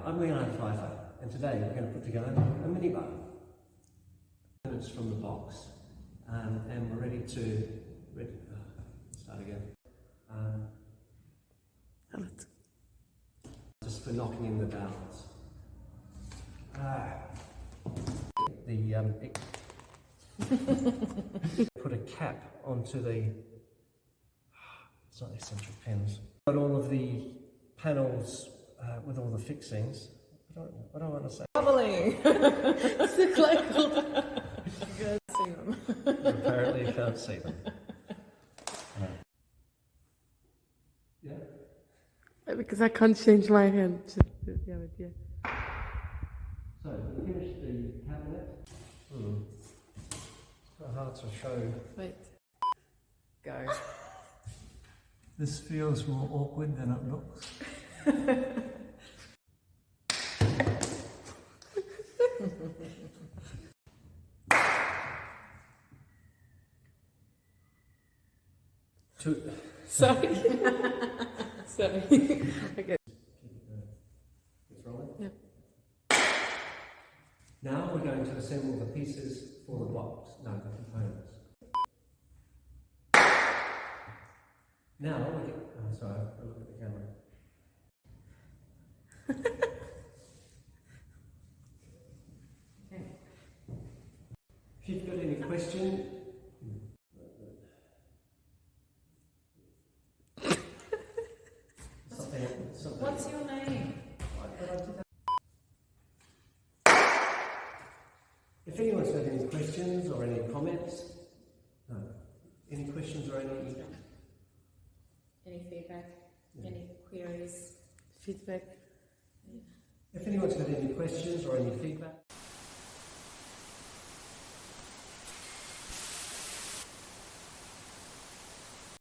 I'm Leonhard Pfeifer, and today we're going to put together a mini bow. It's from the box, and we're ready to start again. Just for knocking in the dowels. Put a cap onto the. It's not the essential pins. Got all of the panels with all the fixings. I don't want to say. Wobbling. It's like you can't see them. Apparently you can't see them. Yeah. Because I can't change my hand. Yeah. So we finished the cabinet. It's quite hard to show. Wait. Go. This feels more awkward than it looks. Sorry. Sorry. Okay. It's rolling? Yep. Now we're going to assemble the pieces for the box. No, the components. Now we get. Oh, sorry, I look at the camera. If you've got any question. Something. What's your name? If anyone's got any questions or any comments, no. Any questions or any feedback? Yeah. Any queries? Feedback? If anyone's got any questions